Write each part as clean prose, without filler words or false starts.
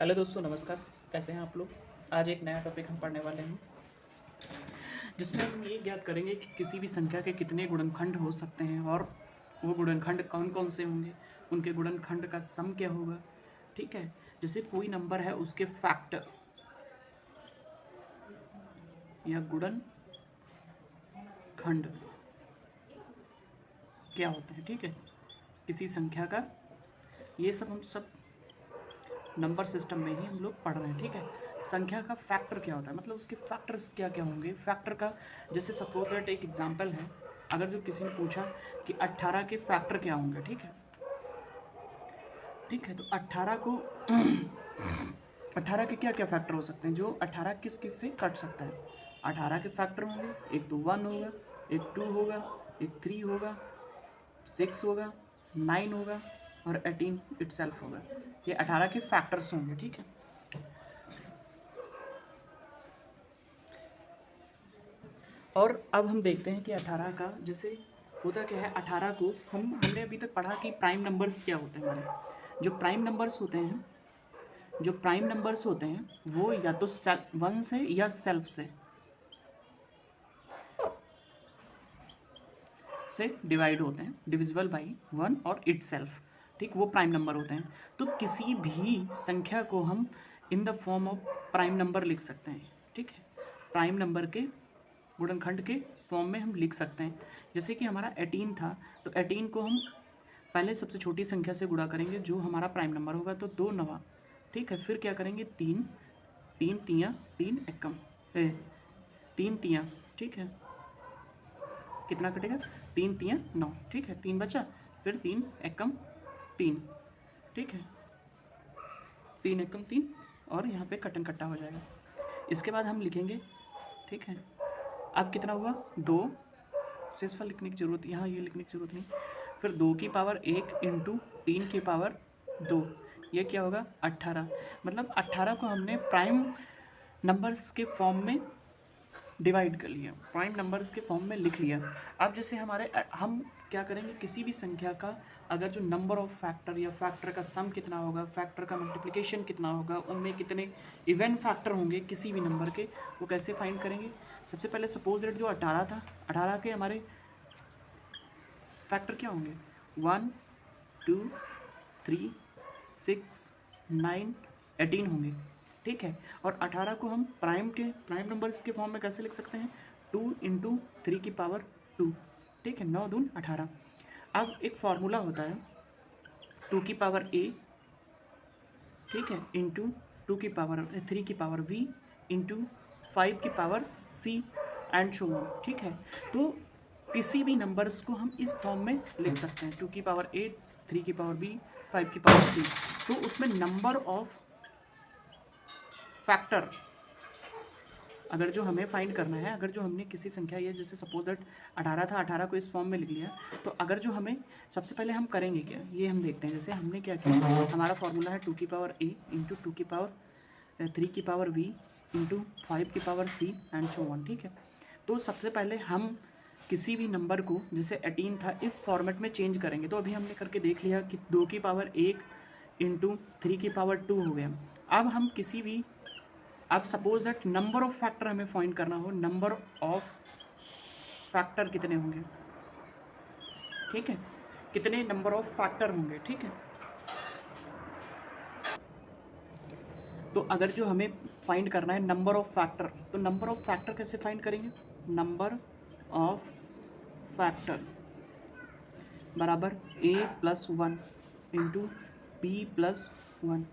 Hello दोस्तों, नमस्कार। कैसे हैं आप लोग। आज एक नया टॉपिक हम पढ़ने वाले हैं जिसमें हम ये ज्ञात करेंगे कि किसी भी संख्या के कितने गुणनखंड हो सकते हैं और वो गुणनखंड कौन कौन से होंगे, उनके गुणनखंड का सम क्या होगा। ठीक है, जैसे कोई नंबर है उसके फैक्टर या गुणनखंड क्या होते हैं। ठीक है, किसी संख्या का, ये सब हम सब नंबर सिस्टम में ही हम लोग पढ़ रहे हैं। ठीक है, संख्या का फैक्टर क्या होता है, मतलब उसके फैक्टर्स क्या क्या होंगे। फैक्टर का जैसे सपोज दैट एक एग्जांपल है, अगर जो किसी ने पूछा कि 18 के फैक्टर क्या होंगे। ठीक है, तो 18 को 18 के क्या क्या फैक्टर हो सकते हैं, जो 18 किस किस से कट सकता है। 18 के फैक्टर होंगे, एक तो 1 होगा, एक 2 होगा, एक 3 होगा, 6 होगा, 9 होगा और 18 इटसेल्फ होगा। ये 18 के फैक्टर्स होंगे। ठीक है, और अब हम देखते हैं कि 18 का जैसे होता क्या है। 18 को हमने अभी तक पढ़ा कि प्राइम नंबर्स क्या होते हैं। हमारे जो प्राइम नंबर्स होते हैं, वो या तो वन से या सेल्फ से डिवाइड होते हैं, डिविजिबल बाई वन और इट सेल्फ। ठीक, वो प्राइम नंबर होते हैं। तो किसी भी संख्या को हम in the form of prime number लिख सकते हैं। ठीक है, प्राइम नंबर के गुणनखंड के फॉर्म में हम लिख सकते हैं। जैसे कि हमारा 18 था, तो 18 को हम पहले सबसे छोटी संख्या से गुणा करेंगे जो हमारा प्राइम नंबर होगा, तो 2 नवा। ठीक है, फिर क्या करेंगे, 3 3 तियाँ 3 एकम 3 तियाँ। ठीक है, कितना कटेगा, 3 तियाँ 9। ठीक है, 3 बचा, फिर 3 एकम 3। ठीक है, 3 एकम 3 और यहाँ पे कटन कट्टा हो जाएगा। इसके बाद हम लिखेंगे। ठीक है, अब कितना हुआ, 2। शेषफल लिखने की जरूरत, यहाँ ये लिखने की जरूरत नहीं। फिर 2 की पावर 1 इंटू 3 की पावर 2, ये क्या होगा, 18। मतलब 18 को हमने प्राइम नंबर्स के फॉर्म में डिवाइड कर लिया, प्राइम नंबर्स के फॉर्म में लिख लिया। अब जैसे हम क्या करेंगे, किसी भी संख्या का अगर जो नंबर ऑफ फैक्टर या फैक्टर का सम कितना होगा, फैक्टर का मल्टीप्लिकेशन कितना होगा, उनमें कितने इवेंट फैक्टर होंगे किसी भी नंबर के, वो कैसे फाइंड करेंगे। सबसे पहले सपोज दैट जो 18 था, 18 के हमारे फैक्टर क्या होंगे, 1 2 3 6 9 18 होंगे। ठीक है, और 18 को हम प्राइम नंबर्स के फॉर्म में कैसे लिख सकते हैं, 2 इंटू 3 की पावर 2। ठीक है, 9 दून 18। अब एक फार्मूला होता है 2 की पावर a, ठीक है, इंटू 2 की पावर 3 की पावर v इंटू 5 की power c and so on. ठीक है, तो किसी भी नंबर्स को हम इस फॉर्म में लिख सकते हैं, 2 की पावर a, 3 की पावर b, 5 की पावर c। तो उसमें नंबर ऑफ फैक्टर अगर जो हमें फाइंड करना है, अगर जो हमने किसी संख्या, ये जैसे सपोज दैट 18 था, 18 को इस फॉर्म में लिख लिया, तो अगर जो हमें सबसे पहले हम करेंगे क्या, ये हम देखते हैं। जैसे हमने क्या किया, हमारा फॉर्मूला है 2 की पावर a इंटू 2 की पावर 3 की पावर v इंटू 5 की power c and so on. ठीक है, तो सबसे पहले हम किसी भी नंबर को, जैसे 18 था, इस फॉर्मेट में चेंज करेंगे। तो अभी हमने करके देख लिया कि 2 की पावर 1 इंटू 3 की पावर 2 हो गया। अब हम किसी भी, अब suppose that number of factor हमें फाइंड करना हो, नंबर ऑफ फैक्टर कितने होंगे। ठीक है, कितने नंबर ऑफ फैक्टर होंगे। ठीक है, तो अगर जो हमें फाइंड करना है नंबर ऑफ फैक्टर, तो नंबर ऑफ फैक्टर कैसे फाइंड करेंगे, नंबर ऑफ फैक्टर बराबर a plus 1 into B plus 1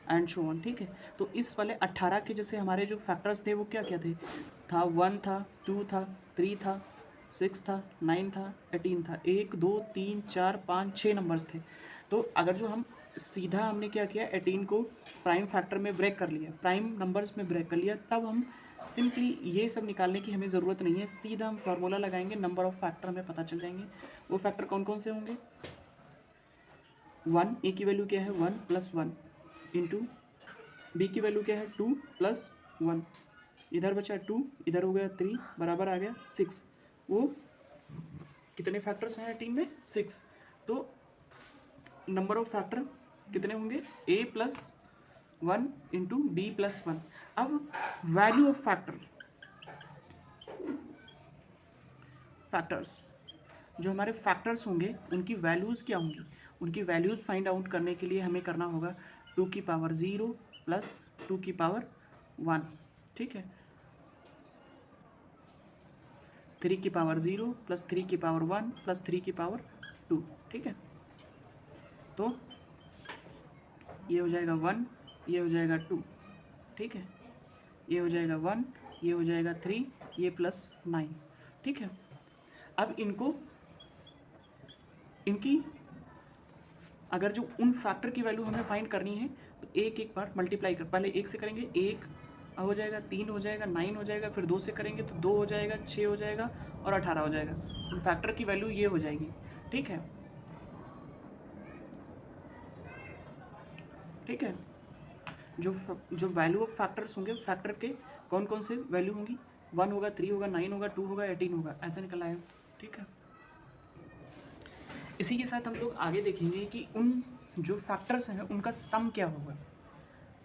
and so on. ठीक है, तो इस वाले 18 के जैसे हमारे जो फैक्टर्स थे वो क्या क्या थे, 1 था, 2 था, 3 था, 6 था, 9 था, 18 था, 1 2 3 4 5 6 नंबर्स थे। तो अगर जो हम सीधा हमने क्या किया, 18 को प्राइम फैक्टर में ब्रेक कर लिया, प्राइम नंबर्स में ब्रेक कर लिया, तब हम सिंपली ये सब निकालने की हमें ज़रूरत नहीं है, सीधा हम फार्मूला लगाएंगे, नंबर ऑफ फैक्टर हमें पता चल जाएंगे। वो फैक्टर कौन कौन से होंगे, 1 ए की वैल्यू क्या है, 1 प्लस 1 इंटू बी की वैल्यू क्या है, 2 प्लस 1, इधर बचा 2, इधर हो गया 3, बराबर आ गया 6। वो कितने फैक्टर्स हैं टीम में, 6। तो नंबर ऑफ फैक्टर कितने होंगे, a plus 1 into B plus 1। अब वैल्यू ऑफ फैक्टर्स जो हमारे फैक्टर्स होंगे उनकी वैल्यूज़ क्या होंगी, उनकी वैल्यूज़ फाइंड आउट करने के लिए हमें करना होगा 2 की पावर 0 प्लस 2 की पावर 1, ठीक है, 3 की पावर 0 प्लस 3 की पावर 1 प्लस 3 की पावर 2, ठीक है। तो ये हो जाएगा 1, ये हो जाएगा 2, ठीक है, ये हो जाएगा 1, ये हो जाएगा 3, ये प्लस 9, ठीक है। अब इनकी अगर जो उन फैक्टर की वैल्यू हमें फाइंड करनी है तो एक एक बार मल्टीप्लाई कर, पहले 1 से करेंगे 1 हो जाएगा, 3 हो जाएगा, 9 हो जाएगा, फिर 2 से करेंगे तो 2 हो जाएगा, 6 हो जाएगा और 18 हो जाएगा। उन फैक्टर की वैल्यू ये हो जाएगी, ठीक है, ठीक है। जो वैल्यू ऑफ फैक्टर्स होंगे, फैक्टर के कौन कौन से वैल्यू होंगी, 1 होगा, 3 होगा, 9 होगा, 2 होगा, 18 होगा, ऐसा निकल आएगा, ठीक है। इसी के साथ हम लोग आगे देखेंगे कि उन जो फैक्टर्स हैं उनका सम क्या होगा,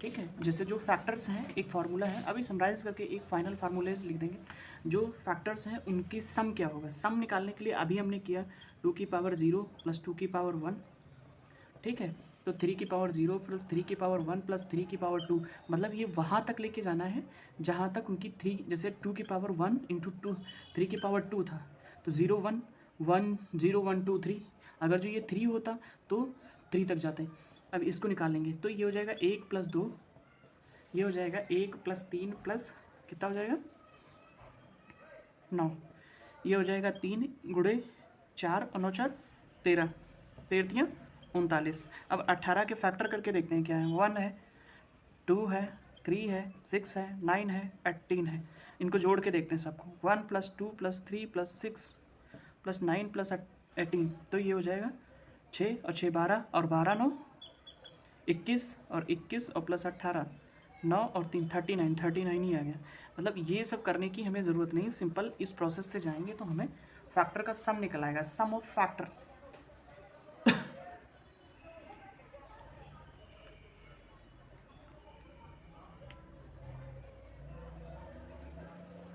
ठीक है। जैसे जो फैक्टर्स हैं, एक फार्मूला है, अभी समराइज करके एक फाइनल फार्मूलेज लिख देंगे। जो फैक्टर्स हैं उनकी सम क्या होगा, सम निकालने के लिए अभी हमने किया 2 की पावर 0 प्लस 2 की पावर 1, ठीक है। तो 3 की पावर 0 प्लस 3 की पावर 1 प्लस 3 की पावर 2, मतलब ये वहाँ तक लेके जाना है जहाँ तक उनकी 3, जैसे 2 की पावर 1 इंटू 2, 3 की पावर 2 था तो 0 1 1 0 1 2 3, अगर जो ये 3 होता तो 3 तक जाते। अब इसको निकालेंगे तो ये हो जाएगा 1 प्लस 2, ये हो जाएगा 1 प्लस 3 प्लस कितना हो जाएगा 9, ये हो जाएगा 3 गुणे 4 और 9 4 13, 13 39। अब 18 के फैक्टर करके देखते हैं क्या है, 1 है, 2 है, 3 है, 6 है, 9 है, 18 है। इनको जोड़ के देखते हैं सबको, 1 plus 2 plus 3 plus 6 plus 9 plus 18, तो ये हो जाएगा 6 और 6 12 और 12 9 21 और 21 और प्लस 18 9 और 3 39 ही आ गया। मतलब ये सब करने की हमें ज़रूरत नहीं, सिंपल इस प्रोसेस से जाएंगे तो हमें फैक्टर का सम निकल आएगा, सम ऑफ फैक्टर।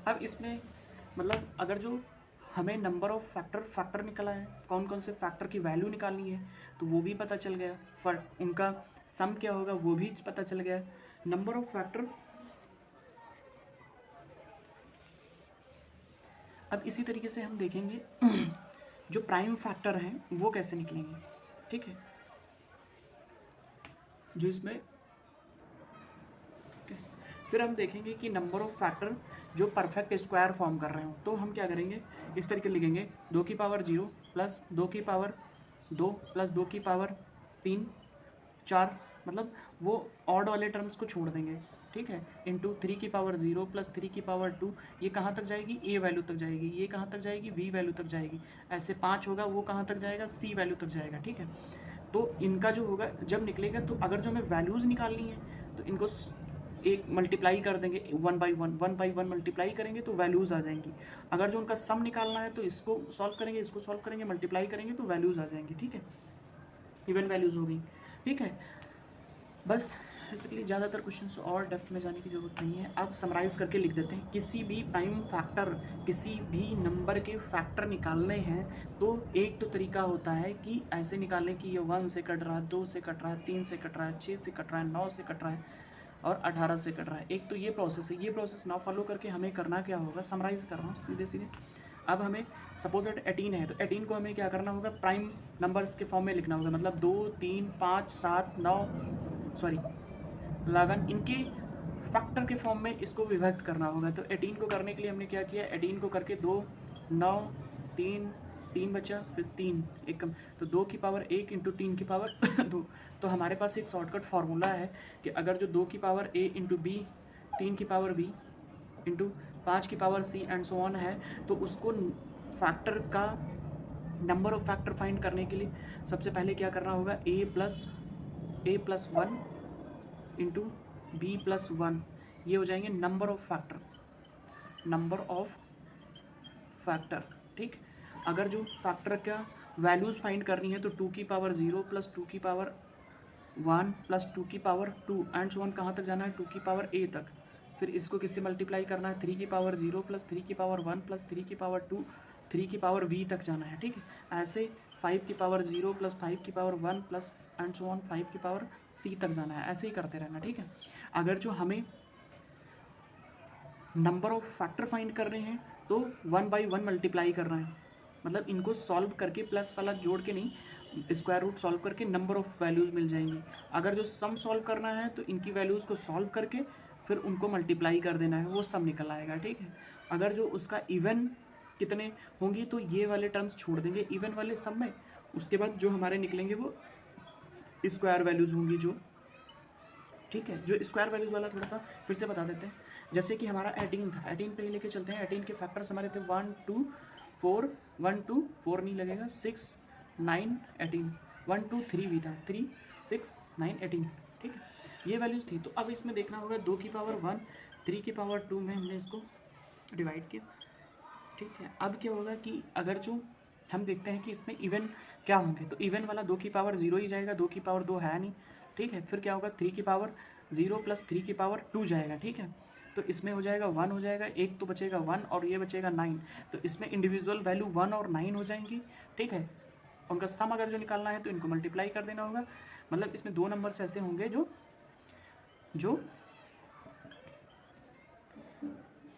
अब इसमें मतलब अगर जो हमें नंबर ऑफ फैक्टर निकला है, कौन कौन से फैक्टर की वैल्यू निकालनी है तो वो भी पता चल गया, उनका सम क्या होगा वो भी पता चल गया। नंबर ऑफ फैक्टर, अब इसी तरीके से हम देखेंगे जो प्राइम फैक्टर हैं वो कैसे निकलेंगे, ठीक है। जो इसमें फिर हम देखेंगे कि नंबर ऑफ फैक्टर जो परफेक्ट स्क्वायर फॉर्म कर रहे हो तो हम क्या करेंगे, इस तरीके लिखेंगे 2 की पावर 0 प्लस 2 की पावर 2 प्लस 2 की पावर 3 4, मतलब वो ऑड वाले टर्म्स को छोड़ देंगे, ठीक है, इंटू 3 की पावर 0 प्लस 3 की पावर 2, ये कहाँ तक जाएगी, ए वैल्यू तक जाएगी, ये कहाँ तक जाएगी, वी वैल्यू तक जाएगी, ऐसे 5 होगा वो कहाँ तक जाएगा, सी वैल्यू तक जाएगा, ठीक है। तो इनका जो होगा जब निकलेगा तो अगर जो हमें वैल्यूज़ निकालनी है तो इनको एक मल्टीप्लाई कर देंगे, 1 बाई 1 मल्टीप्लाई करेंगे तो वैल्यूज़ आ जाएंगी। अगर जो उनका सम निकालना है तो इसको सॉल्व करेंगे, इसको सॉल्व करेंगे, मल्टीप्लाई करेंगे तो वैल्यूज़ आ जाएंगी, ठीक है, इवन वैल्यूज़ हो गई, ठीक है। बस बेसिकली ज़्यादातर क्वेश्चंस और डेप्थ में जाने की ज़रूरत नहीं है। अब समराइज़ करके लिख देते हैं, किसी भी प्राइम फैक्टर, किसी भी नंबर के फैक्टर निकालने हैं तो एक तो तरीका होता है कि ऐसे निकालने की ये 1 से कट रहा है, 2 से कट रहा है, 3 से कट रहा है, 6 से कट रहा है, 9 से कट रहा है और 18 से कट रहा है। एक तो ये प्रोसेस है, ये प्रोसेस ना फॉलो करके हमें करना क्या होगा, समराइज़ कर रहा हूँ सीधे सीधे। अब हमें सपोज दैट 18 है तो 18 को हमें क्या करना होगा, प्राइम नंबर्स के फॉर्म में लिखना होगा, मतलब 2 3 5 7 9 सॉरी 11 इनके फैक्टर के फॉर्म में इसको विभक्त करना होगा। तो 18 को करने के लिए हमने क्या किया, 18 को करके 2 9 3 3 बचा, फिर 3 एक कम, तो 2 की पावर 1 इंटू 3 की पावर 2। तो हमारे पास एक शॉर्टकट फार्मूला है कि अगर जो 2 की पावर a इंटू बी, 3 की पावर b इंटू 5 की power c and so on है, तो उसको फैक्टर का नंबर ऑफ फैक्टर फाइंड करने के लिए सबसे पहले क्या करना होगा, a plus 1 into B plus 1, ये हो जाएंगे नंबर ऑफ फैक्टर, ठीक। अगर जो फैक्टर का वैल्यूज़ फाइंड करनी है तो 2 की पावर 0 प्लस 2 की पावर 1 प्लस 2 की पावर 2 एंड सो ऑन कहाँ तक जाना है 2 की पावर a तक। फिर इसको किससे मल्टीप्लाई करना है 3 की पावर 0 प्लस 3 की पावर 1 प्लस 3 की पावर 2 3 की पावर v तक जाना है। ठीक है, ऐसे 5 की पावर 0 प्लस 5 की power 1 plus and so on 5 की पावर c तक जाना है, ऐसे ही करते रहना। ठीक है, अगर जो हमें नंबर ऑफ फैक्टर फाइंड कर रहे हैं तो 1 बाई 1 मल्टीप्लाई करना है, मतलब इनको सॉल्व करके प्लस वाला जोड़ के नहीं, स्क्वायर रूट सॉल्व करके नंबर ऑफ वैल्यूज़ मिल जाएंगी। अगर जो सम सॉल्व करना है तो इनकी वैल्यूज़ को सॉल्व करके फिर उनको मल्टीप्लाई कर देना है, वो सम निकल आएगा। ठीक है, अगर जो उसका इवन कितने होंगी तो ये वाले टर्म्स छोड़ देंगे इवन वाले सम में, उसके बाद जो हमारे निकलेंगे वो स्क्वायर वैल्यूज़ होंगी जो। ठीक है, जो स्क्वायर वैल्यूज़ वाला थोड़ा सा फिर से बता देते हैं। जैसे कि हमारा 18 था, 18 पे ही लेके चलते हैं। 18 के फैक्टर्स हमारे थे 1 2 4, 1 2 4 नहीं लगेगा, 6 9 18, 1 2 3 भी था, 3 6 9 18। ठीक है, ये वैल्यूज़ थी। तो अब इसमें देखना होगा 2 की पावर 1 3 की पावर 2 में हमने इसको डिवाइड किया। ठीक है, अब क्या होगा कि अगर जो हम देखते हैं कि इसमें इवन क्या होंगे, तो इवन वाला 2 की पावर 0 ही जाएगा, 2 की पावर 2 है नहीं। ठीक है, फिर क्या होगा 3 की पावर 0 प्लस 3 की पावर 2 जाएगा। ठीक है, तो इसमें हो जाएगा 1 हो जाएगा, एक तो बचेगा 1 और ये बचेगा 9, तो इसमें इंडिविजुअल वैल्यू 1 और 9 हो जाएंगी। ठीक है, उनका सम अगर जो निकालना है तो इनको मल्टीप्लाई कर देना होगा। मतलब इसमें दो नंबर्स ऐसे होंगे जो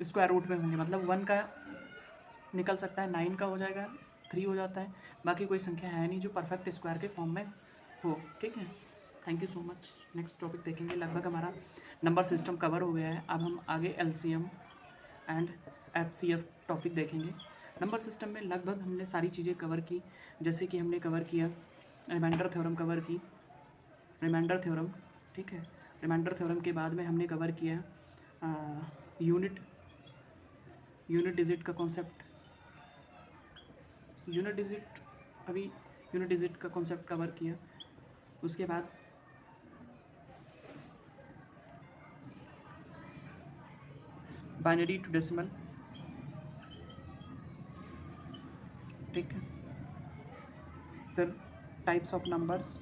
स्क्वायर रूट में होंगे, मतलब 1 का निकल सकता है, 9 का हो जाएगा, 3 हो जाता है, बाकी कोई संख्या है नहीं जो परफेक्ट स्क्वायर के फॉर्म में हो। ठीक है, thank you so much. Next topic देखेंगे। लगभग हमारा नंबर सिस्टम कवर हो गया है, अब हम आगे LCM एंड HCF टॉपिक देखेंगे। नंबर सिस्टम में लगभग हमने सारी चीज़ें कवर की, जैसे कि हमने कवर किया रिमाइंडर थ्योरम कवर की, रिमाइंडर थ्योरम। ठीक है, रिमाइंडर थ्योरम के बाद में हमने कवर किया यूनिट डिजिट का कॉन्सेप्ट, यूनिट डिजिट का कॉन्सेप्ट कवर किया। उसके बाद बाइनरी टू डेसिमल। ठीक है, फिर टाइप्स ऑफ नंबर्स।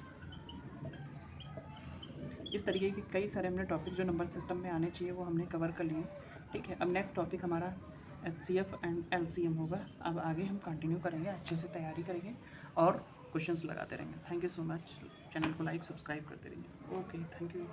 इस तरीके के कई सारे हमने टॉपिक जो नंबर सिस्टम में आने चाहिए वो हमने कवर कर लिए। ठीक है, अब नेक्स्ट टॉपिक हमारा HCF एंड LCM होगा। अब आगे हम कंटिन्यू करेंगे, अच्छे से तैयारी करेंगे और क्वेश्चंस लगाते रहेंगे। Thank you so much. Channel को लाइक सब्सक्राइब करते रहिए। Okay, thank you.